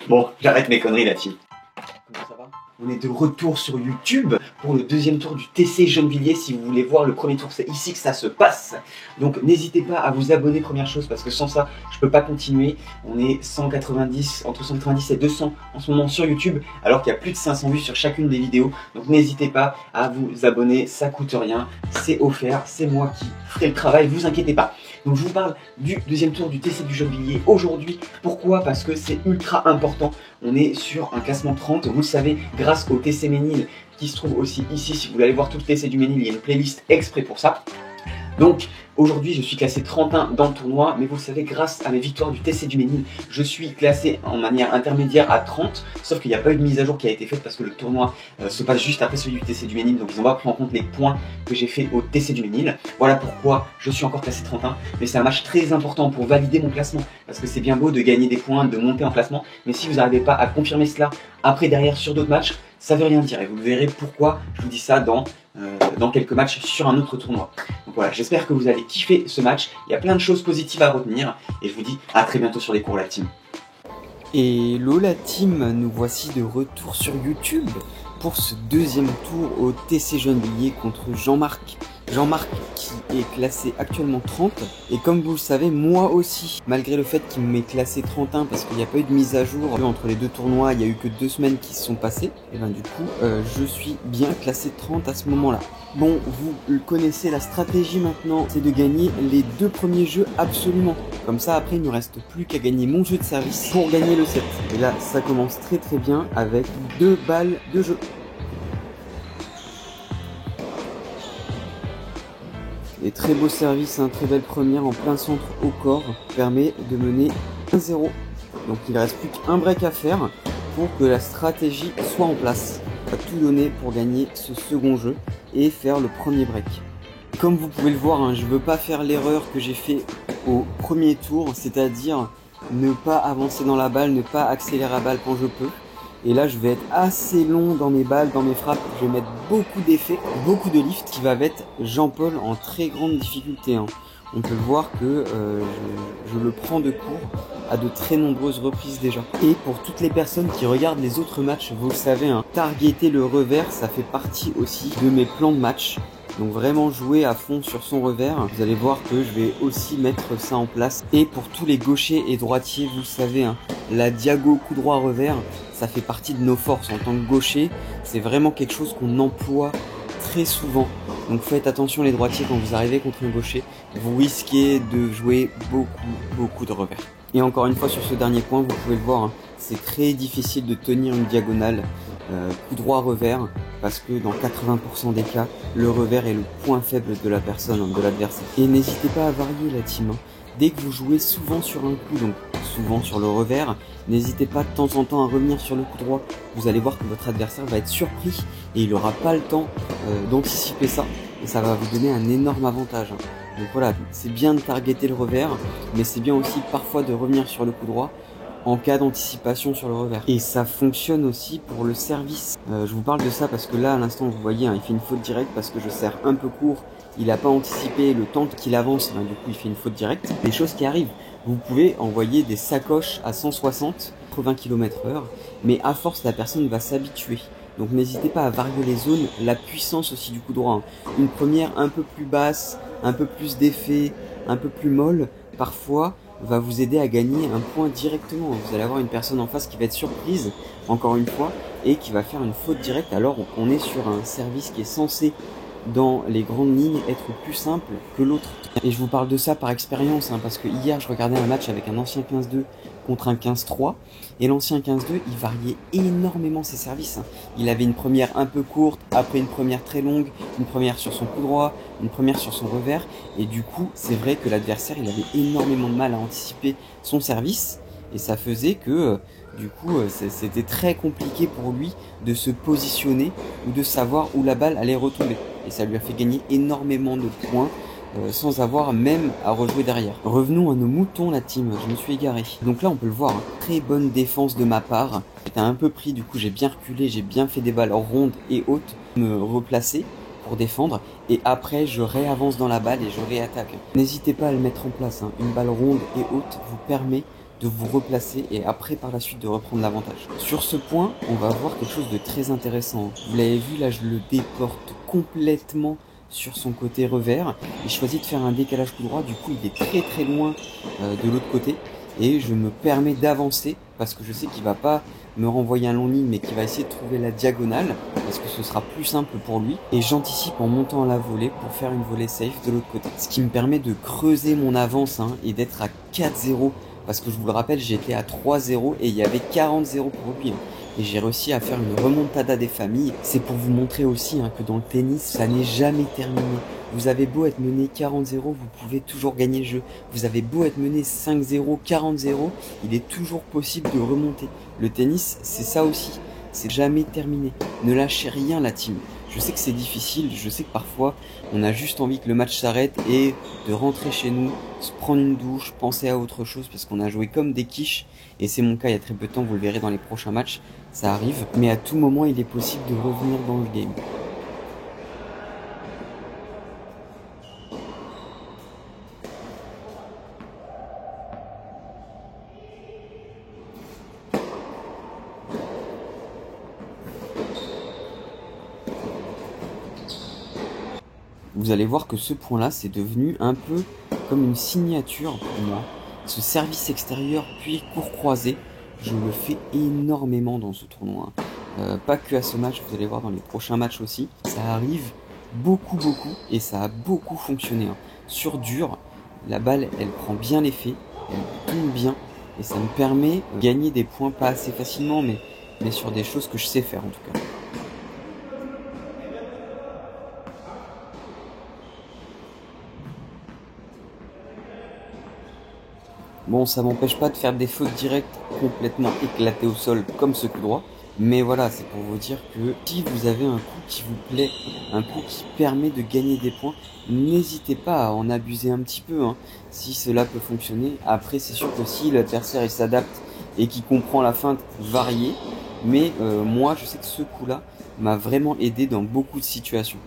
Bon, j'arrête mes conneries là, team. Comment ça va? On est de retour sur YouTube pour le deuxième tour du TC Gennevilliers. Si vous voulez voir le premier tour, c'est ici que ça se passe. Donc n'hésitez pas à vous abonner, première chose, parce que sans ça, je peux pas continuer. On est 190, entre 190 et 200 en ce moment sur YouTube, alors qu'il y a plus de 500 vues sur chacune des vidéos. Donc n'hésitez pas à vous abonner, ça coûte rien, c'est offert, c'est moi qui ferai le travail, vous inquiétez pas. Donc je vous parle du deuxième tour du TC du Gennevilliers aujourd'hui. Pourquoi? Parce que c'est ultra important. On est sur un classement 30, vous le savez, grâce au TC Ménil qui se trouve aussi ici. Si vous voulez aller voir tout le TC du Ménil, il y a une playlist exprès pour ça. Donc aujourd'hui je suis classé 31 dans le tournoi, mais vous le savez, grâce à mes victoires du TC du Ménil, je suis classé en manière intermédiaire à 30, sauf qu'il n'y a pas eu de mise à jour qui a été faite parce que le tournoi se passe juste après celui du TC du Ménil, donc ils n'ont pas pris en compte les points que j'ai fait au TC du Ménil. Voilà pourquoi je suis encore classé 31, mais c'est un match très important pour valider mon classement, parce que c'est bien beau de gagner des points, de monter en classement, mais si vous n'arrivez pas à confirmer cela après derrière sur d'autres matchs, ça veut rien dire, et vous verrez pourquoi je vous dis ça dans quelques matchs sur un autre tournoi. Donc voilà, j'espère que vous allez kiffer ce match, il y a plein de choses positives à retenir, et je vous dis à très bientôt sur les cours la team. Hello la team, nous voici de retour sur YouTube pour ce deuxième tour au TC Gennevilliers contre Jean-Marc. Jean-Marc qui est classé actuellement 30, et comme vous le savez, moi aussi, malgré le fait qu'il m'ait classé 31 parce qu'il n'y a pas eu de mise à jour entre les deux tournois, il n'y a eu que 2 semaines qui se sont passées, et ben du coup je suis bien classé 30 à ce moment-là. Bon, vous connaissez la stratégie maintenant, c'est de gagner les 2 premiers jeux absolument. Comme ça après il ne me reste plus qu'à gagner mon jeu de service pour gagner le set. Et là ça commence très très bien avec 2 balles de jeu. Et très beau service, très belle première en plein centre au corps, permet de mener 1-0. Donc il ne reste plus qu'un break à faire pour que la stratégie soit en place. On va tout donner pour gagner ce second jeu et faire le premier break. Comme vous pouvez le voir, je ne veux pas faire l'erreur que j'ai fait au premier tour, c'est-à-dire ne pas avancer dans la balle, ne pas accélérer la balle quand je peux. Et là, je vais être assez long dans mes balles, dans mes frappes. Je vais mettre beaucoup d'effets, beaucoup de lift, qui va mettre Jean-Paul en très grande difficulté. On peut voir que je le prends de court à de très nombreuses reprises déjà. Et pour toutes les personnes qui regardent les autres matchs, vous le savez, targeter le revers, ça fait partie aussi de mes plans de match. Donc vraiment jouer à fond sur son revers. Vous allez voir que je vais aussi mettre ça en place. Et pour tous les gauchers et droitiers, vous le savez, la diago coup droit revers, ça fait partie de nos forces en tant que gaucher. C'est vraiment quelque chose qu'on emploie très souvent. Donc faites attention les droitiers quand vous arrivez contre un gaucher. Vous risquez de jouer beaucoup de revers. Et encore une fois sur ce dernier point, vous pouvez le voir, c'est très difficile de tenir une diagonale coup droit revers, parce que dans 80% des cas, le revers est le point faible de la personne, de l'adversaire. Et n'hésitez pas à varier la team. Dès que vous jouez souvent sur un coup, donc souvent sur le revers, n'hésitez pas de temps en temps à revenir sur le coup droit. Vous allez voir que votre adversaire va être surpris et il n'aura pas le temps d'anticiper ça, et ça va vous donner un énorme avantage. Donc voilà, c'est bien de targeter le revers, mais c'est bien aussi parfois de revenir sur le coup droit en cas d'anticipation sur le revers. Et ça fonctionne aussi pour le service. Je vous parle de ça parce que là, à l'instant, vous voyez, il fait une faute directe parce que je serre un peu court. Il n'a pas anticipé le temps qu'il avance, du coup, il fait une faute directe. Des choses qui arrivent. Vous pouvez envoyer des sacoches à 160, 80 km/h, mais à force, la personne va s'habituer. Donc n'hésitez pas à varier les zones, la puissance aussi du coup droit. Une première un peu plus basse, un peu plus d'effet, un peu plus molle, parfois va vous aider à gagner un point directement. Vous allez avoir une personne en face qui va être surprise, encore une fois, et qui va faire une faute directe. Alors on est sur un service qui est censé, dans les grandes lignes, être plus simple que l'autre. Et je vous parle de ça par expérience, parce que hier je regardais un match avec un ancien 15-2 contre un 15-3, et l'ancien 15-2 il variait énormément ses services. Il avait une première un peu courte, après une première très longue, une première sur son coup droit, une première sur son revers, et du coup c'est vrai que l'adversaire il avait énormément de mal à anticiper son service, et ça faisait que du coup c'était très compliqué pour lui de se positionner ou de savoir où la balle allait retomber, et ça lui a fait gagner énormément de points sans avoir même à rejouer derrière. Revenons à nos moutons la team, je me suis égaré. Donc là on peut le voir, très bonne défense de ma part. J'étais un peu pris, du coup j'ai bien reculé, j'ai bien fait des balles rondes et hautes, me replacer pour défendre, et après je réavance dans la balle et je réattaque. N'hésitez pas à le mettre en place, une balle ronde et haute vous permet de vous replacer et après par la suite de reprendre l'avantage. Sur ce point, on va voir quelque chose de très intéressant. Vous l'avez vu, là je le déporte complètement sur son côté revers et je choisis de faire un décalage coup droit. Du coup, il est très loin de l'autre côté et je me permets d'avancer parce que je sais qu'il va pas me renvoyer un long ligne mais qu'il va essayer de trouver la diagonale parce que ce sera plus simple pour lui, et j'anticipe en montant à la volée pour faire une volée safe de l'autre côté, ce qui me permet de creuser mon avance et d'être à 4-0 parce que je vous le rappelle, j'étais à 3-0 et il y avait 40-0 pour lui et j'ai réussi à faire une remontada des familles. C'est pour vous montrer aussi que dans le tennis, ça n'est jamais terminé. Vous avez beau être mené 40-0, vous pouvez toujours gagner le jeu. Vous avez beau être mené 5-0, 40-0, il est toujours possible de remonter. Le tennis, c'est ça aussi. C'est jamais terminé. Ne lâchez rien, la team. Je sais que c'est difficile, je sais que parfois on a juste envie que le match s'arrête et de rentrer chez nous, se prendre une douche, penser à autre chose parce qu'on a joué comme des quiches, et c'est mon cas il y a très peu de temps, vous le verrez dans les prochains matchs, ça arrive, mais à tout moment il est possible de revenir dans le game. Vous allez voir que ce point-là, c'est devenu un peu comme une signature pour moi. Ce service extérieur puis court croisé, je le fais énormément dans ce tournoi. Pas que à ce match, vous allez voir dans les prochains matchs aussi. Ça arrive beaucoup et ça a beaucoup fonctionné. Sur dur, la balle, elle prend bien l'effet, elle tombe bien et ça me permet de gagner des points pas assez facilement, mais sur des choses que je sais faire en tout cas. Bon, ça m'empêche pas de faire des fautes directes complètement éclatées au sol comme ce coup droit. Mais voilà, c'est pour vous dire que si vous avez un coup qui vous plaît, un coup qui permet de gagner des points, n'hésitez pas à en abuser un petit peu, si cela peut fonctionner. Après, c'est sûr que si l'adversaire il s'adapte et qu'il comprend la feinte, varier. Mais moi, je sais que ce coup-là m'a vraiment aidé dans beaucoup de situations.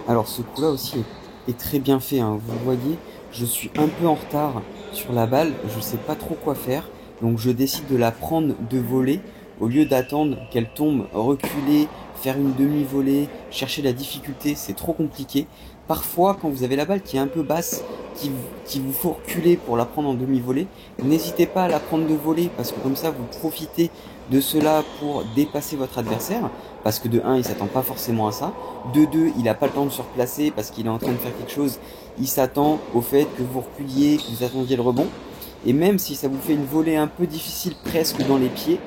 Alors ce coup là aussi est très bien fait, Vous voyez, je suis un peu en retard sur la balle, je sais pas trop quoi faire, donc je décide de la prendre de volée au lieu d'attendre qu'elle tombe, reculer, faire une demi-volée, chercher la difficulté, c'est trop compliqué. Parfois quand vous avez la balle qui est un peu basse, qui vous faut reculer pour la prendre en demi-volée, n'hésitez pas à la prendre de volée parce que comme ça vous profitez de cela pour dépasser votre adversaire, parce que de 1 il s'attend pas forcément à ça, de 2 il n'a pas le temps de se replacer parce qu'il est en train de faire quelque chose, il s'attend au fait que vous reculiez, que vous attendiez le rebond, et même si ça vous fait une volée un peu difficile presque dans les pieds,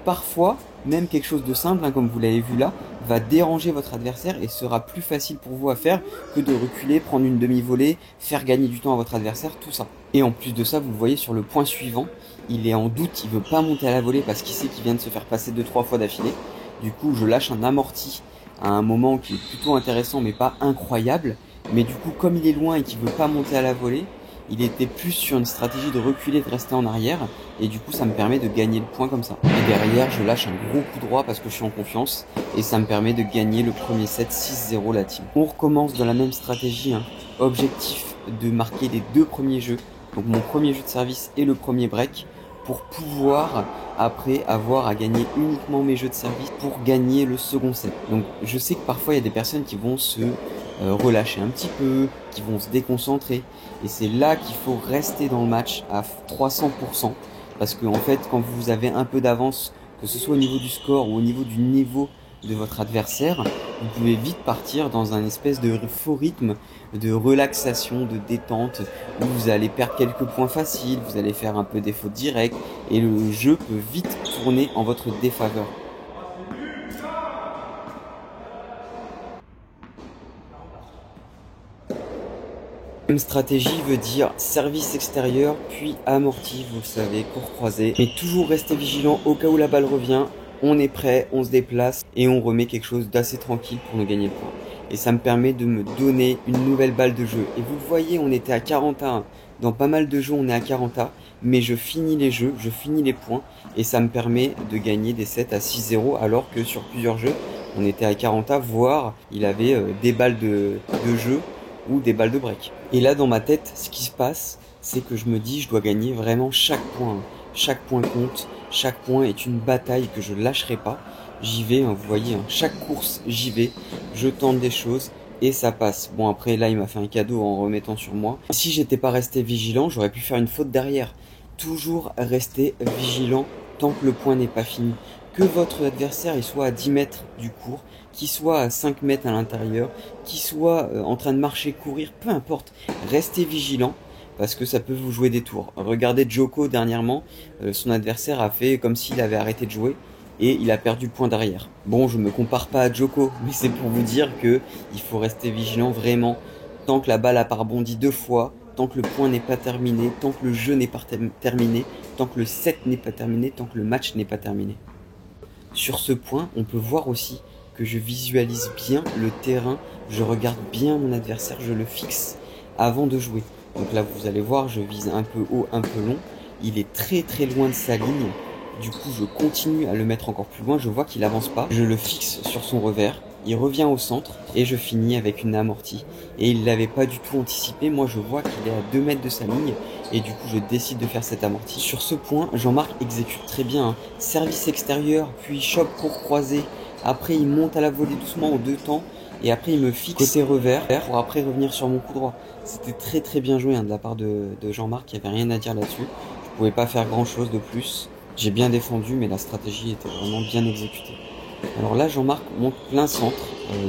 parfois même quelque chose de simple, comme vous l'avez vu là, va déranger votre adversaire et sera plus facile pour vous à faire que de reculer, prendre une demi-volée, faire gagner du temps à votre adversaire, tout ça. Et en plus de ça, vous le voyez sur le point suivant, il est en doute, il veut pas monter à la volée parce qu'il sait qu'il vient de se faire passer 2-3 fois d'affilée. Du coup, je lâche un amorti à un moment qui est plutôt intéressant mais pas incroyable. Mais du coup, comme il est loin et qu'il veut pas monter à la volée, il était plus sur une stratégie de reculer, de rester en arrière, et du coup ça me permet de gagner le point comme ça. Et derrière je lâche un gros coup droit parce que je suis en confiance, et ça me permet de gagner le premier set 6-0 la team. On recommence dans la même stratégie, Objectif de marquer les 2 premiers jeux, donc mon premier jeu de service et le premier break, pour pouvoir après avoir à gagner uniquement mes jeux de service pour gagner le second set. Donc je sais que parfois il y a des personnes qui vont se relâcher un petit peu, qui vont se déconcentrer, et c'est là qu'il faut rester dans le match à 300%, parce que en fait quand vous avez un peu d'avance, que ce soit au niveau du score ou au niveau du niveau de votre adversaire, vous pouvez vite partir dans un espèce de faux rythme de relaxation, de détente, où vous allez perdre quelques points faciles, vous allez faire un peu des fautes directes, et le jeu peut vite tourner en votre défaveur. Une stratégie veut dire service extérieur, puis amorti, vous le savez, court croisé. Mais toujours rester vigilant au cas où la balle revient, on est prêt, on se déplace et on remet quelque chose d'assez tranquille pour nous gagner le point. et ça me permet de me donner une nouvelle balle de jeu. Et vous le voyez, on était à 40-1. Dans pas mal de jeux, on est à 40-1, mais je finis les jeux, je finis les points, et ça me permet de gagner des sets à 6-0, alors que sur plusieurs jeux, on était à 40-1, voire il avait des balles de jeu ou des balles de break. Et là, dans ma tête, ce qui se passe, c'est que je me dis, je dois gagner vraiment chaque point. Chaque point compte, chaque point est une bataille que je lâcherai pas. J'y vais, hein, vous voyez, hein, chaque course, j'y vais, je tente des choses et ça passe. Bon, après, là, il m'a fait un cadeau en remettant sur moi. Si j'étais pas resté vigilant, j'aurais pu faire une faute derrière. Toujours rester vigilant tant que le point n'est pas fini. Que votre adversaire il soit à 10 mètres du court, qu'il soit à 5 mètres à l'intérieur, qu'il soit en train de marcher, courir, peu importe. Restez vigilant. Parce que ça peut vous jouer des tours. Regardez Djoko dernièrement, son adversaire a fait comme s'il avait arrêté de jouer et il a perdu le point derrière. Bon, je me compare pas à Djoko, mais c'est pour vous dire que il faut rester vigilant vraiment tant que la balle a pas rebondi 2 fois, tant que le point n'est pas terminé, tant que le jeu n'est pas terminé, tant que le set n'est pas terminé, tant que le match n'est pas terminé. Sur ce point, on peut voir aussi que je visualise bien le terrain, je regarde bien mon adversaire, je le fixe avant de jouer. Donc là, vous allez voir, je vise un peu haut, un peu long. Il est très très loin de sa ligne. Du coup, je continue à le mettre encore plus loin. Je vois qu'il avance pas. Je le fixe sur son revers. Il revient au centre et je finis avec une amortie. Et il l'avait pas du tout anticipé. Moi, je vois qu'il est à 2 mètres de sa ligne. Et du coup, je décide de faire cette amortie. Sur ce point, Jean-Marc exécute très bien. Hein. Service extérieur, puis choc court croisé. Après, il monte à la volée doucement en 2 temps. Et après, il me fixe côté revers pour après revenir sur mon coup droit. C'était très très bien joué hein, de la part de Jean-Marc, il n'y avait rien à dire là-dessus. Je pouvais pas faire grand chose de plus. J'ai bien défendu, mais la stratégie était vraiment bien exécutée. Alors là, Jean-Marc monte plein centre.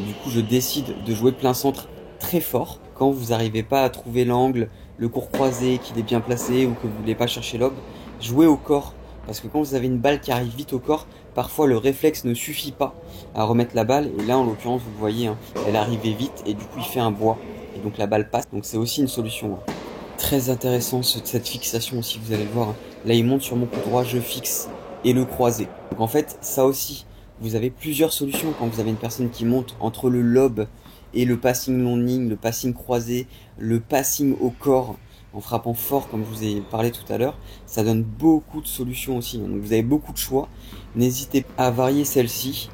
Du coup, je décide de jouer plein centre très fort. Quand vous n'arrivez pas à trouver l'angle, le court croisé, qu'il est bien placé ou que vous voulez pas chercher l'aube, jouez au corps. Parce que quand vous avez une balle qui arrive vite au corps, parfois le réflexe ne suffit pas à remettre la balle. Et là, en l'occurrence, vous le voyez, hein, elle arrivait vite et du coup, il fait un bois. Et donc la balle passe. Donc c'est aussi une solution. Hein. Très intéressant cette fixation aussi, vous allez le voir. Hein. Là, il monte sur mon coup droit, je fixe et le croisé. Donc en fait, ça aussi, vous avez plusieurs solutions quand vous avez une personne qui monte entre le lob et le passing long ligne, le passing croisé, le passing au corps. En frappant fort, comme je vous ai parlé tout à l'heure, ça donne beaucoup de solutions aussi. Donc vous avez beaucoup de choix. N'hésitez pas à varier celle-ci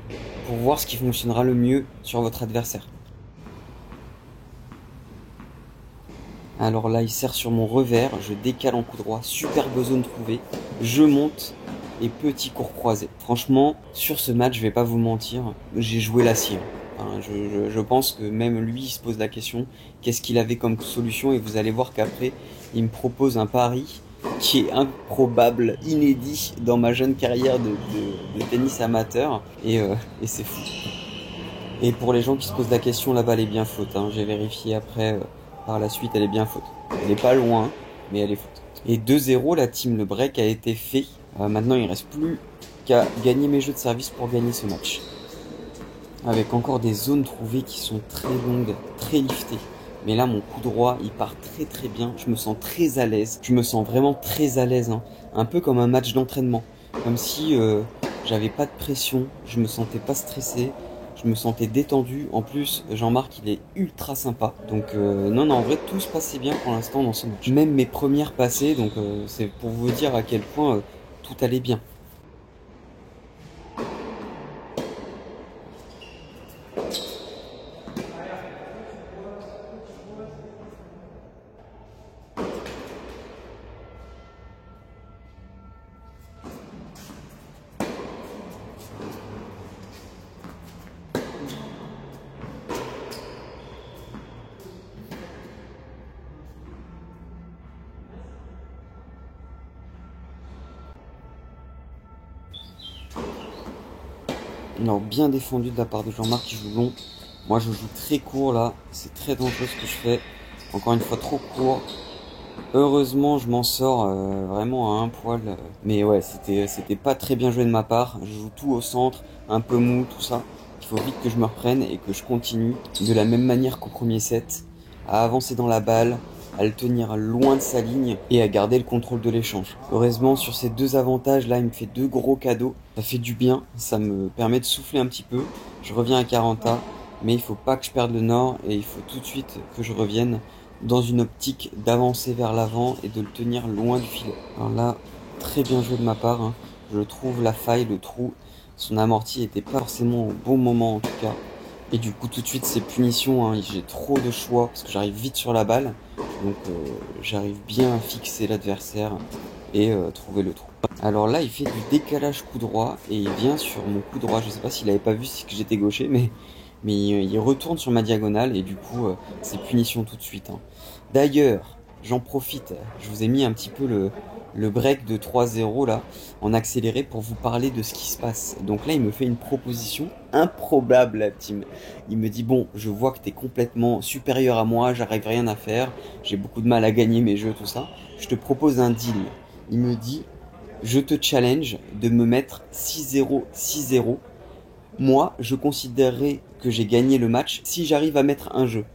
pour voir ce qui fonctionnera le mieux sur votre adversaire. Alors là, il sert sur mon revers, je décale en coup droit, superbe zone trouvée, je monte et petit court croisé. Franchement, sur ce match, je vais pas vous mentir, j'ai joué l'acier. Je pense que même lui, il se pose la question, qu'est-ce qu'il avait comme solution, et vous allez voir qu'après, il me propose un pari qui est improbable, inédit dans ma jeune carrière de tennis amateur, et c'est fou. Et pour les gens qui se posent la question, la balle est bien faute, hein. J'ai vérifié après, par la suite, elle est bien faute. Elle n'est pas loin, mais elle est faute. Et 2-0, la team, le break a été fait. Maintenant, il ne reste plus qu'à gagner mes jeux de service pour gagner ce match. Avec encore des zones trouvées qui sont très longues, très liftées. Mais là, mon coup droit, il part très très bien. Je me sens très à l'aise. Je me sens vraiment très à l'aise. Hein. Un peu comme un match d'entraînement. Comme si j'avais pas de pression. Je me sentais pas stressé. Je me sentais détendu. En plus, Jean-Marc, il est ultra sympa. Donc, non, en vrai, tout se passait bien pour l'instant dans ce match. Même mes premières passées, donc c'est pour vous dire à quel point tout allait bien. Alors bien défendu de la part de Jean-Marc qui joue long. Moi je joue très court là. C'est très dangereux ce que je fais. Encore une fois trop court. Heureusement je m'en sors vraiment à un poil. Mais ouais c'était pas très bien joué de ma part. Je joue tout au centre, un peu mou, tout ça. Il faut vite que je me reprenne et que je continue de la même manière qu'au premier set. À avancer dans la balle, à le tenir loin de sa ligne et à garder le contrôle de l'échange. Heureusement, sur ces deux avantages là, il me fait 2 gros cadeaux. Ça fait du bien, ça me permet de souffler un petit peu. Je reviens à 40A mais il faut pas que je perde le nord et il faut tout de suite que je revienne dans une optique d'avancer vers l'avant et de le tenir loin du filet. Alors là, très bien joué de ma part, hein. Je trouve la faille, le trou, son amorti était pas forcément au bon moment en tout cas. Et du coup tout de suite ces punitions, hein, j'ai trop de choix parce que j'arrive vite sur la balle. Donc j'arrive bien à fixer l'adversaire et trouver le trou. Alors là il fait du décalage coup droit et il vient sur mon coup droit. Je sais pas s'il avait pas vu que j'étais gaucher, mais il retourne sur ma diagonale et du coup c'est punition tout de suite, hein. D'ailleurs j'en profite, je vous ai mis un petit peu le break de 3-0 là en accéléré pour vous parler de ce qui se passe. Donc là il me fait une proposition improbable la team. Il me dit bon, je vois que t'es complètement supérieur à moi, j'arrive rien à faire, j'ai beaucoup de mal à gagner mes jeux, tout ça. Je te propose un deal. Il me dit je te challenge de me mettre 6-0, 6-0. Moi, je considérerais que j'ai gagné le match si j'arrive à mettre un jeu.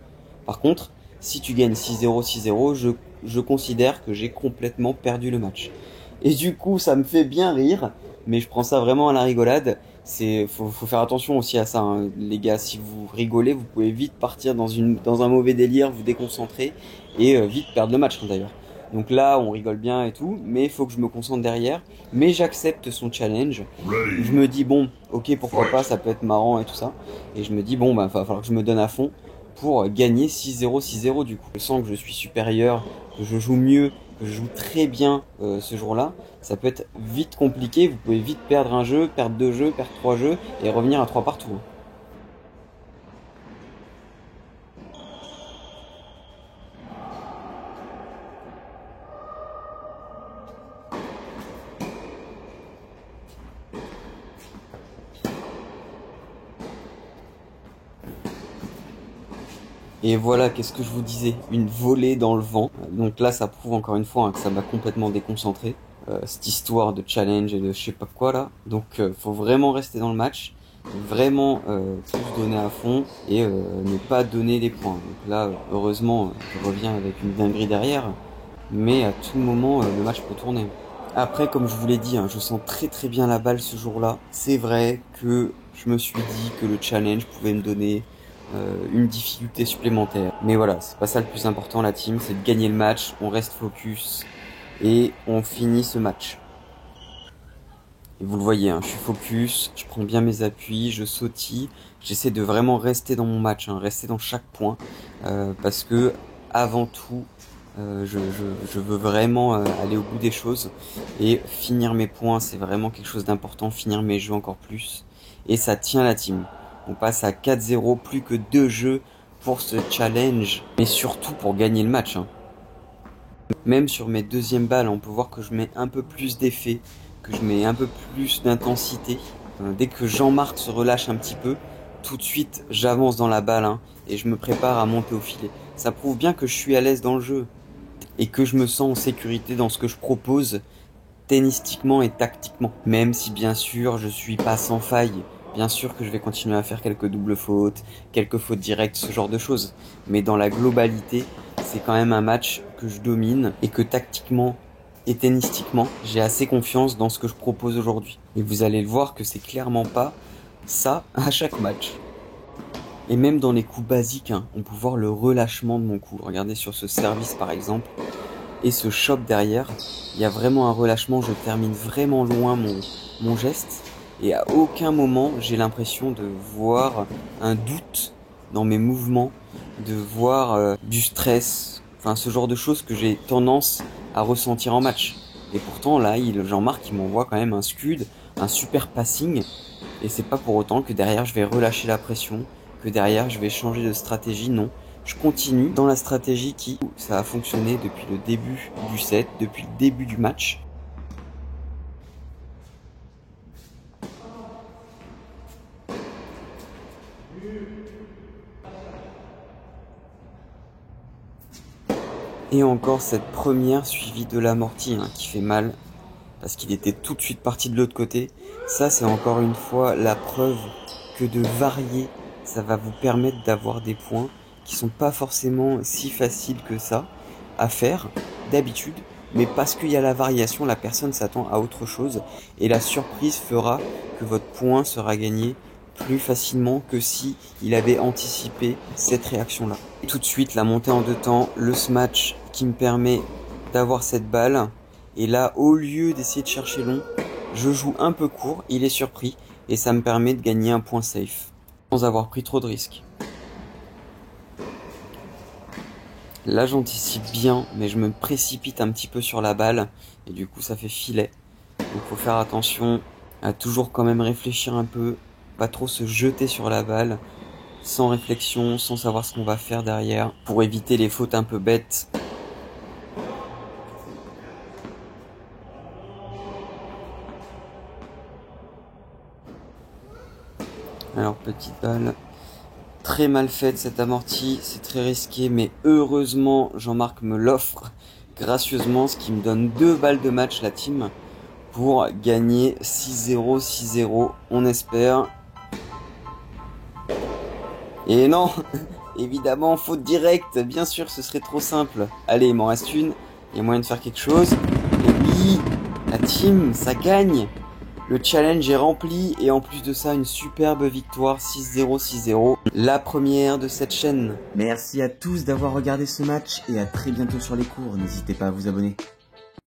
Par contre, si tu gagnes 6-0, 6-0, je considère que j'ai complètement perdu le match. Et du coup, ça me fait bien rire, mais je prends ça vraiment à la rigolade. Faut faire attention aussi à ça, hein. Les gars, si vous rigolez, vous pouvez vite partir dans un mauvais délire, vous déconcentrer et vite perdre le match, hein, d'ailleurs. Donc là, on rigole bien et tout, mais il faut que je me concentre derrière. Mais j'accepte son challenge. Je me dis, bon, ok, pourquoi pas, ça peut être marrant et tout ça. Et je me dis, bon, bah, va falloir que je me donne à fond pour gagner 6-0, 6-0 du coup. Je sens que je suis supérieur, que je joue mieux, que je joue très bien ce jour-là. Ça peut être vite compliqué, vous pouvez vite perdre un jeu, perdre 2 jeux, perdre 3 jeux et revenir à 3 partout. Et voilà, qu'est-ce que je vous disais, une volée dans le vent. Donc là, ça prouve encore une fois, hein, que ça m'a complètement déconcentré. Cette histoire de challenge et de je sais pas quoi là. Donc faut vraiment rester dans le match, vraiment tout se donner à fond et ne pas donner des points. Donc là, heureusement, je reviens avec une dinguerie derrière, mais à tout moment, le match peut tourner. Après, comme je vous l'ai dit, hein, je sens très très bien la balle ce jour-là. C'est vrai que je me suis dit que le challenge pouvait me donner une difficulté supplémentaire. Mais voilà, c'est pas ça le plus important, la team, c'est de gagner le match, on reste focus et on finit ce match. Et vous le voyez, hein, je suis focus, je prends bien mes appuis, je sautille, j'essaie de vraiment rester dans mon match, hein, rester dans chaque point, parce que avant tout, je veux vraiment aller au bout des choses et finir mes points, c'est vraiment quelque chose d'important, finir mes jeux encore plus. Et ça tient la team. On passe à 4-0, plus que 2 jeux pour ce challenge, mais surtout pour gagner le match, hein. Même sur mes deuxièmes balles, on peut voir que je mets un peu plus d'effet, que je mets un peu plus d'intensité. Dès que Jean-Marc se relâche un petit peu, tout de suite j'avance dans la balle, hein, et je me prépare à monter au filet. Ça prouve bien que je suis à l'aise dans le jeu et que je me sens en sécurité dans ce que je propose tennistiquement et tactiquement. Même si bien sûr je suis pas sans faille. Bien sûr que je vais continuer à faire quelques doubles fautes, quelques fautes directes, ce genre de choses. Mais dans la globalité, c'est quand même un match que je domine et que tactiquement et tennistiquement, j'ai assez confiance dans ce que je propose aujourd'hui. Et vous allez le voir que c'est clairement pas ça à chaque match. Et même dans les coups basiques, hein, on peut voir le relâchement de mon coup. Regardez sur ce service par exemple et ce chop derrière, il y a vraiment un relâchement, je termine vraiment loin mon geste. Et à aucun moment, j'ai l'impression de voir un doute dans mes mouvements, de voir du stress, enfin ce genre de choses que j'ai tendance à ressentir en match. Et pourtant, là, Jean-Marc, il m'envoie quand même un scud, un super passing. Et c'est pas pour autant que derrière, je vais relâcher la pression, que derrière, je vais changer de stratégie, non. Je continue dans la stratégie qui, ça a fonctionné depuis le début du set, depuis le début du match. Et encore cette première suivie de l'amorti, hein, qui fait mal parce qu'il était tout de suite parti de l'autre côté. Ça, c'est encore une fois la preuve que de varier, ça va vous permettre d'avoir des points qui sont pas forcément si faciles que ça à faire d'habitude, mais parce qu'il y a la variation, la personne s'attend à autre chose et la surprise fera que votre point sera gagné plus facilement que si il avait anticipé cette réaction-là. Tout de suite, la montée en 2 temps, le smash qui me permet d'avoir cette balle. Et là, au lieu d'essayer de chercher long, je joue un peu court, il est surpris, et ça me permet de gagner un point safe, sans avoir pris trop de risques. Là, j'anticipe bien, mais je me précipite un petit peu sur la balle, et du coup, ça fait filet. Donc, faut faire attention à toujours quand même réfléchir un peu, pas trop se jeter sur la balle, sans réflexion, sans savoir ce qu'on va faire derrière, pour éviter les fautes un peu bêtes. Alors, petite balle, très mal faite cette amortie, c'est très risqué, mais heureusement, Jean-Marc me l'offre gracieusement, ce qui me donne 2 balles de match, la team, pour gagner 6-0, 6-0, on espère. Et non, évidemment, faute directe, bien sûr, ce serait trop simple. Allez, il m'en reste une, il y a moyen de faire quelque chose. Et oui, la team, ça gagne. Le challenge est rempli et en plus de ça, une superbe victoire 6-0, 6-0. La première de cette chaîne. Merci à tous d'avoir regardé ce match et à très bientôt sur les cours. N'hésitez pas à vous abonner.